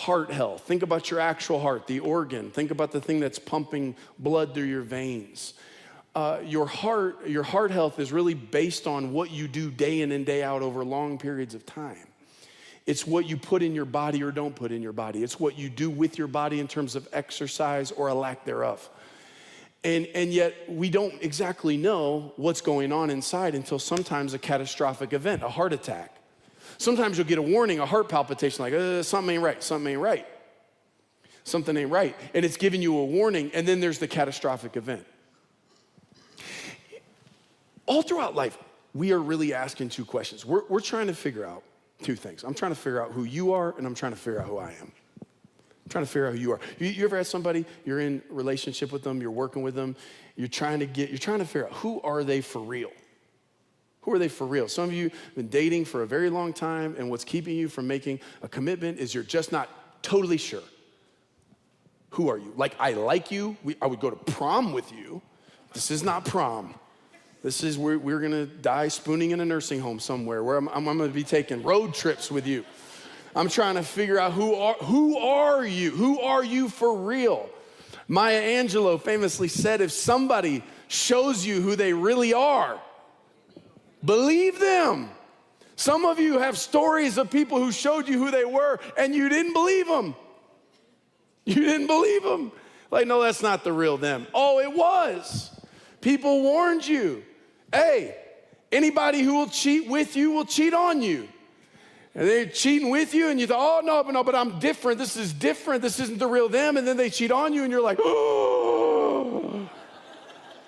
heart health. Think about your actual heart, the organ. Think about the thing that's pumping blood through your veins. Your heart health is really based on what you do day in and day out over long periods of time. It's what you put in your body or don't put in your body. It's what you do with your body in terms of exercise or a lack thereof. And yet we don't exactly know what's going on inside until sometimes a catastrophic event, a heart attack. Sometimes you'll get a warning, a heart palpitation, like something ain't right, something ain't right. Something ain't right. And it's giving you a warning, and then there's the catastrophic event. All throughout life, we are really asking two questions. We're trying to figure out two things. I'm trying to figure out who you are, and I'm trying to figure out who I am. I'm trying to figure out who you are. You ever had somebody, you're in a relationship with them, you're working with them, you're trying to figure out who are they for real? Who are they for real? Some of you have been dating for a very long time, and what's keeping you from making a commitment is you're just not totally sure. Who are you? Like, I like you. I would go to prom with you. This is not prom. This is we're gonna die spooning in a nursing home somewhere where I'm gonna be taking road trips with you. I'm trying to figure out who are you? Who are you for real? Maya Angelou famously said, if somebody shows you who they really are, believe them. Some of you have stories of people who showed you who they were and you didn't believe them. You didn't believe them. Like, no, that's not the real them. Oh, it was. People warned you. Hey, anybody who will cheat with you will cheat on you. And they're cheating with you and you thought, oh, no, but I'm different. This is different. This isn't the real them. And then they cheat on you and you're like, oh.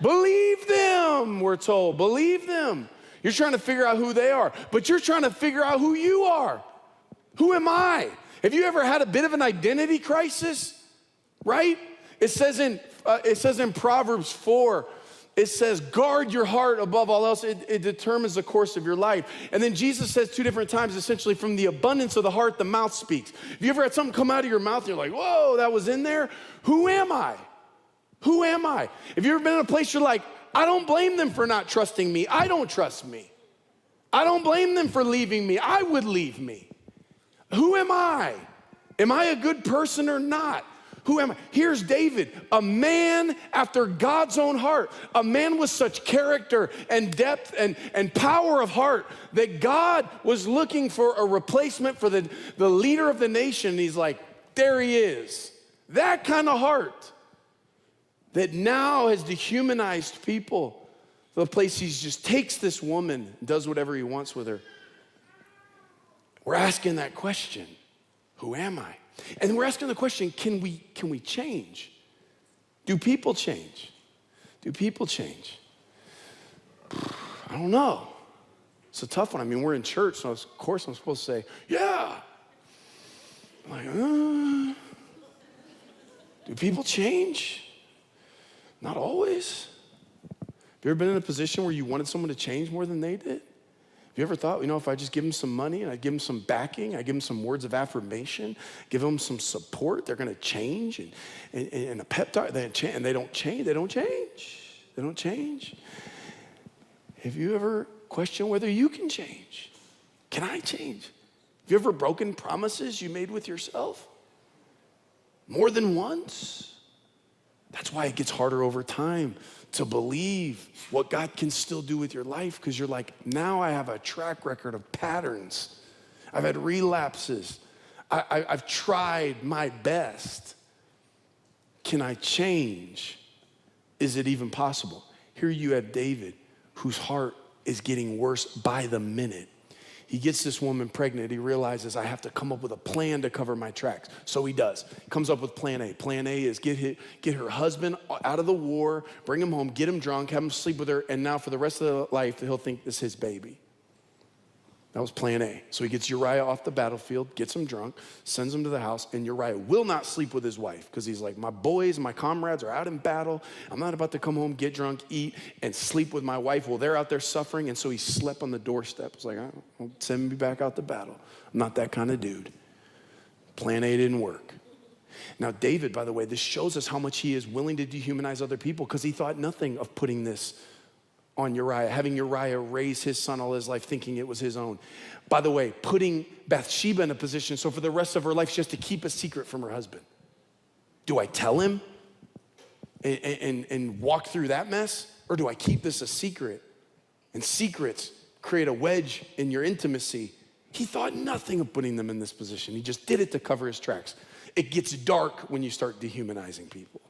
Believe them, we're told. Believe them. You're trying to figure out who they are, but you're trying to figure out who you are. Who am I? Have you ever had a bit of an identity crisis? Right? It says in Proverbs 4, it says, guard your heart above all else. It determines the course of your life. And then Jesus says two different times, essentially, from the abundance of the heart, the mouth speaks. Have you ever had something come out of your mouth and you're like, whoa, that was in there? Who am I? Who am I? Have you ever been in a place you're like, I don't blame them for not trusting me. I don't trust me. I don't blame them for leaving me. I would leave me. Who am I? Am I a good person or not? Who am I? Here's David, a man after God's own heart, a man with such character and depth and power of heart that God was looking for a replacement for the leader of the nation. He's like, there he is. That kind of heart that now has dehumanized people to the place he just takes this woman and does whatever he wants with her. We're asking that question, who am I? And we're asking the question, can we change? Do people change? Do people change? I don't know. It's a tough one. I mean, we're in church, so of course I'm supposed to say, yeah. I'm like, do people change? Not always. Have you ever been in a position where you wanted someone to change more than they did? Have you ever thought, if I just give them some money and I give them some backing, I give them some words of affirmation, give them some support, they're gonna change and a pep talk, and they don't change, they don't change, they don't change. Have you ever questioned whether you can change? Can I change? Have you ever broken promises you made with yourself? More than once? That's why it gets harder over time to believe what God can still do with your life, because you're like, now I have a track record of patterns. I've had relapses. I've tried my best. Can I change? Is it even possible? Here you have David, whose heart is getting worse by the minute. He gets this woman pregnant. He realizes, I have to come up with a plan to cover my tracks. So he does. Comes up with plan A. Plan A is get her husband out of the war, bring him home, get him drunk, have him sleep with her, and now for the rest of the life, he'll think this is his baby. That was plan A. So he gets Uriah off the battlefield, gets him drunk, sends him to the house, and Uriah will not sleep with his wife because he's like, my boys, my comrades are out in battle. I'm not about to come home, get drunk, eat, and sleep with my wife while they're out there suffering. And so he slept on the doorstep. He's like, I'll send me back out to battle. I'm not that kind of dude. Plan A didn't work. Now, David, by the way, this shows us how much he is willing to dehumanize other people because he thought nothing of putting this on Uriah, having Uriah raise his son all his life, thinking it was his own. By the way, putting Bathsheba in a position so for the rest of her life she has to keep a secret from her husband. Do I tell him and walk through that mess? Or do I keep this a secret? And secrets create a wedge in your intimacy. He thought nothing of putting them in this position. He just did it to cover his tracks. It gets dark when you start dehumanizing people.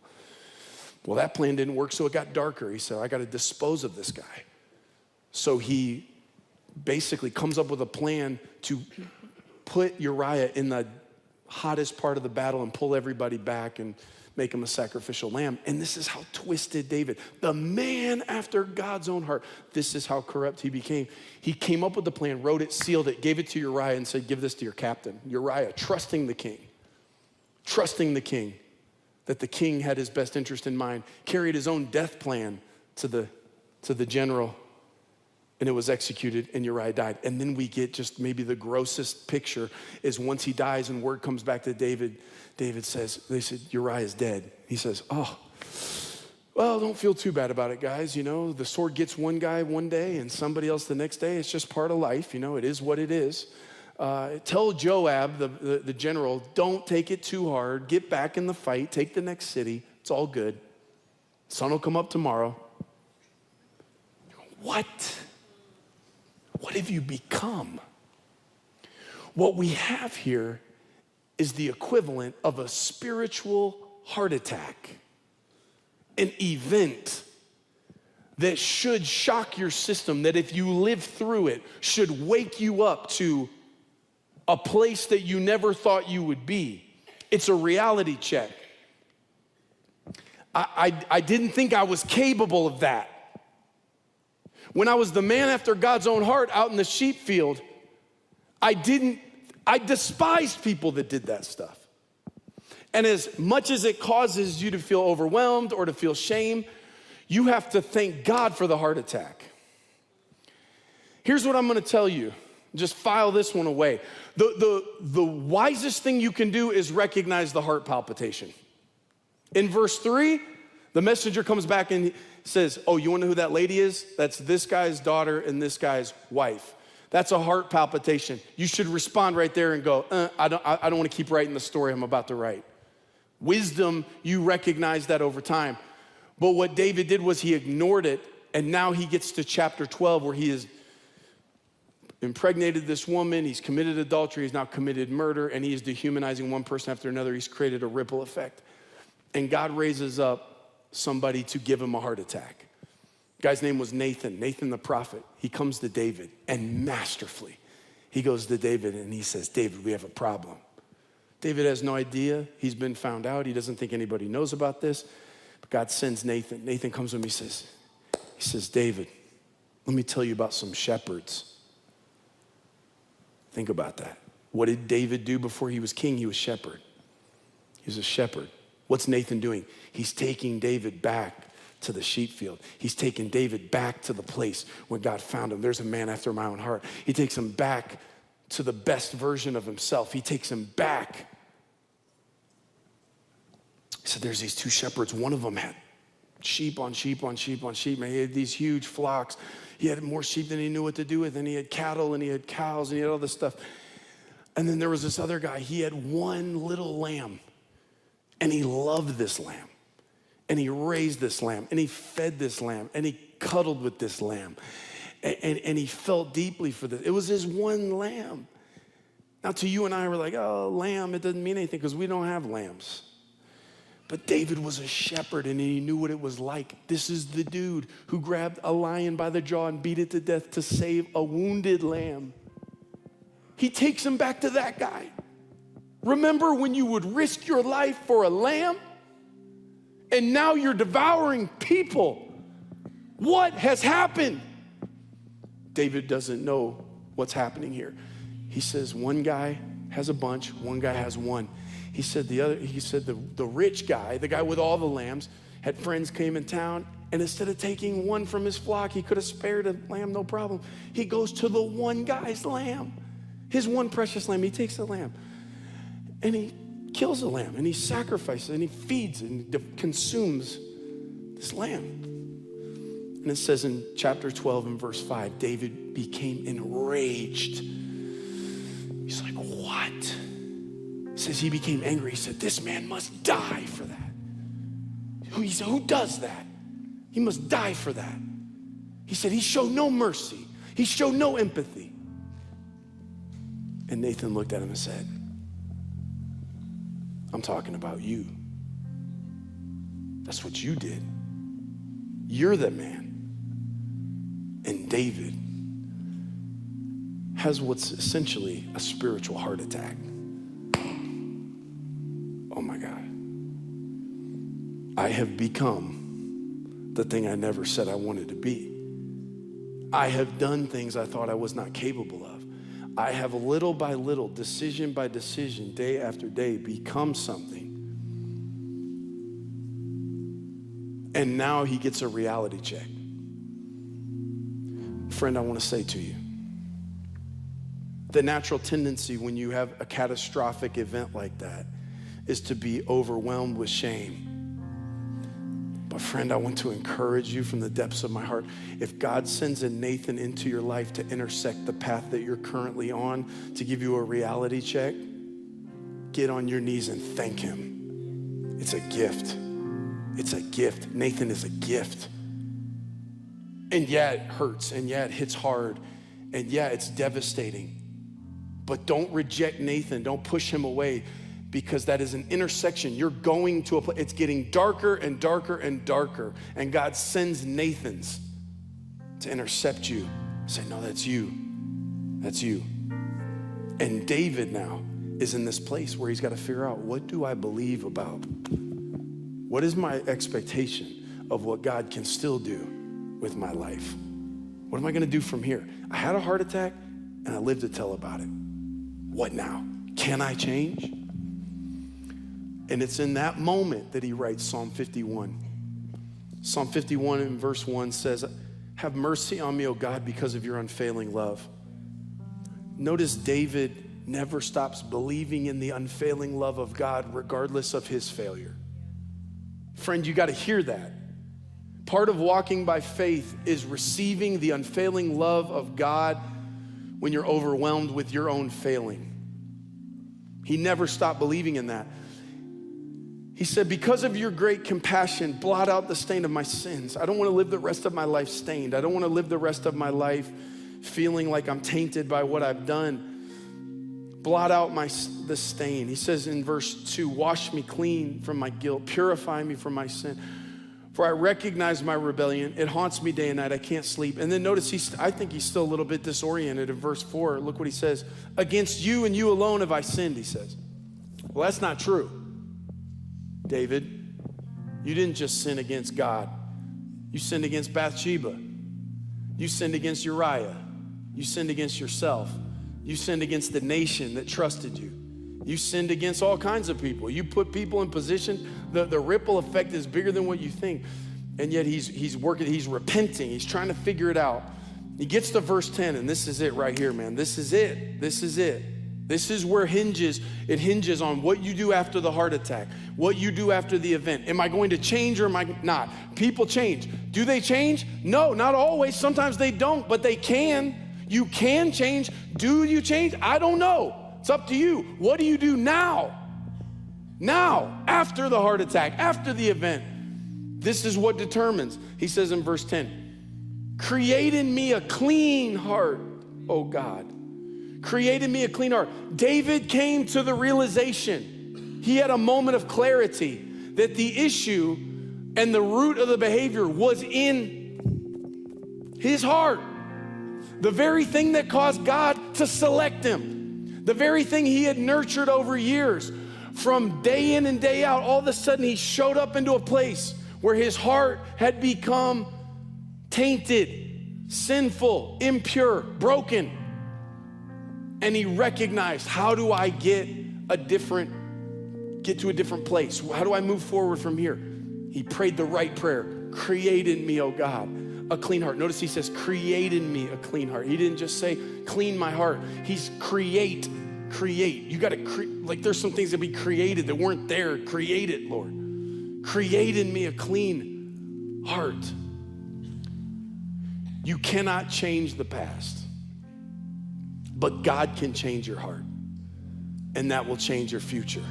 Well, that plan didn't work, so it got darker. He said, I got to dispose of this guy. So he basically comes up with a plan to put Uriah in the hottest part of the battle and pull everybody back and make him a sacrificial lamb. And this is how twisted David, the man after God's own heart, this is how corrupt he became. He came up with the plan, wrote it, sealed it, gave it to Uriah and said, give this to your captain. Uriah, trusting the king, that the king had his best interest in mind, carried his own death plan to the general, and it was executed, and Uriah died. And then we get just maybe the grossest picture is once he dies and word comes back to David, they said, Uriah is dead. He says, oh, well, don't feel too bad about it, guys. You know, the sword gets one guy one day and somebody else the next day. It's just part of life. You know, it is what it is. Tell Joab, the general, don't take it too hard. Get back in the fight. Take the next city. It's all good. Sun will come up tomorrow. What? What have you become? What we have here is the equivalent of a spiritual heart attack, an event that should shock your system, that if you live through it, should wake you up to a place that you never thought you would be. It's a reality check. I didn't think I was capable of that. When I was the man after God's own heart out in the sheep field, I despised people that did that stuff. And as much as it causes you to feel overwhelmed or to feel shame, you have to thank God for the heart attack. Here's what I'm gonna tell you. Just file this one away. The wisest thing you can do is recognize the heart palpitation. In verse 3, the messenger comes back and says, oh, you wanna know who that lady is? That's this guy's daughter and this guy's wife. That's a heart palpitation. You should respond right there and go, I don't wanna keep writing the story I'm about to write. Wisdom, you recognize that over time. But what David did was he ignored it, and now he gets to chapter 12 where he has impregnated this woman, he's committed adultery, he's now committed murder, and he is dehumanizing one person after another. He's created a ripple effect. And God raises up somebody to give him a heart attack. The guy's name was Nathan the prophet. He comes to David, and masterfully, he goes to David and he says, David, we have a problem. David has no idea. He's been found out. He doesn't think anybody knows about this. But God sends Nathan. Nathan comes to him, he says, David, let me tell you about some shepherds. Think about that. What did David do before he was king? He was shepherd. He was a shepherd. What's Nathan doing? He's taking David back to the sheep field. He's taking David back to the place where God found him. There's a man after my own heart. He takes him back to the best version of himself. He takes him back. He said, there's these two shepherds. One of them had sheep on sheep on sheep on sheep. Man, he had these huge flocks. He had more sheep than he knew what to do with. And he had cattle and he had cows and he had all this stuff. And then there was this other guy. He had one little lamb. And he loved this lamb. And he raised this lamb. And he fed this lamb. And he cuddled with this lamb. And he felt deeply for this. It was his one lamb. Now to you and I, we're like, oh, lamb, it doesn't mean anything because we don't have lambs. But David was a shepherd and he knew what it was like. This is the dude who grabbed a lion by the jaw and beat it to death to save a wounded lamb. He takes him back to that guy. Remember when you would risk your life for a lamb? And now you're devouring people. What has happened? David doesn't know what's happening here. He says one guy has a bunch, one guy has one. He said the rich guy, the guy with all the lambs, had friends came in town, and instead of taking one from his flock, he could have spared a lamb, no problem. He goes to the one guy's lamb, his one precious lamb. He takes the lamb, and he kills the lamb, and he sacrifices, and he feeds and consumes this lamb. And it says in chapter 12 and verse 5, David became enraged. He's like, what? It says he became angry. He said, this man must die for that. He said, who does that? He must die for that. He said, he showed no mercy. He showed no empathy. And Nathan looked at him and said, I'm talking about you. That's what you did. You're the man. And David has what's essentially a spiritual heart attack. Oh my God. I have become the thing I never said I wanted to be. I have done things I thought I was not capable of. I have little by little, decision by decision, day after day, become something. And now he gets a reality check. Friend, I want to say to you, the natural tendency when you have a catastrophic event like that is to be overwhelmed with shame. But friend, I want to encourage you from the depths of my heart. If God sends a Nathan into your life to intersect the path that you're currently on, to give you a reality check, get on your knees and thank him. It's a gift. It's a gift. Nathan is a gift. And yeah, it hurts, and yeah, it hits hard, and yeah, it's devastating. But don't reject Nathan. Don't push him away, because that is an intersection. You're going to a place. It's getting darker and darker and darker, and God sends Nathans to intercept you. Say, no, that's you. That's you. And David now is in this place where he's got to figure out, what do I believe about? What is my expectation of what God can still do with my life? What am I going to do from here? I had a heart attack and I lived to tell about it. What now? Can I change? And it's in that moment that he writes Psalm 51. Psalm 51 in verse 1 says, have mercy on me, O God, because of your unfailing love. Notice David never stops believing in the unfailing love of God regardless of his failure. Friend, you got to hear that. Part of walking by faith is receiving the unfailing love of God when you're overwhelmed with your own failing. He never stopped believing in that. He said, because of your great compassion, blot out the stain of my sins. I don't want to live the rest of my life stained. I don't want to live the rest of my life feeling like I'm tainted by what I've done. Blot out the stain. He says in verse 2, wash me clean from my guilt, purify me from my sin. For I recognize my rebellion. It haunts me day and night. I can't sleep. And then notice, I think he's still a little bit disoriented in verse 4. Look what he says. Against you and you alone have I sinned, he says. Well, that's not true. David, you didn't just sin against God. You sinned against Bathsheba. You sinned against Uriah. You sinned against yourself. You sinned against the nation that trusted you. You sinned against all kinds of people. You put people in position. The ripple effect is bigger than what you think. And yet he's working, he's repenting. He's trying to figure it out. He gets to verse 10, and this is it right here, man. This is it. This is it. This is where it hinges on what you do after the heart attack, what you do after the event. Am I going to change or am I not? People change. Do they change? No, not always. Sometimes they don't, but they can. You can change. Do you change? I don't know. It's up to you. What do you do now? Now, after the heart attack, after the event. This is what determines. He says in verse 10, create in me a clean heart, O God. Create in me a clean heart. David came to the realization, he had a moment of clarity that the issue and the root of the behavior was in his heart. The very thing that caused God to select him. The very thing he had nurtured over years. From day in and day out, all of a sudden he showed up into a place where his heart had become tainted, sinful, impure, broken. And he recognized, how do I get to a different place? How do I move forward from here? He prayed the right prayer. Create in me, oh God, a clean heart. Notice he says, create in me a clean heart. He didn't just say, clean my heart. He's create. You got to there's some things that be created that weren't there. Create it, Lord. Create in me a clean heart. You cannot change the past, but God can change your heart, and that will change your future.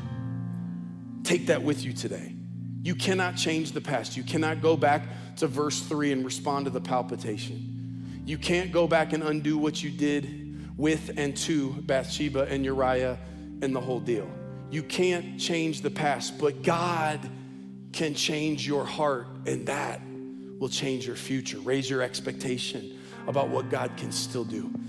Take that with you today. You cannot change the past. You cannot go back to verse 3 and respond to the palpitation. You can't go back and undo what you did with and to Bathsheba and Uriah and the whole deal. You can't change the past, but God can change your heart, and that will change your future. Raise your expectation about what God can still do.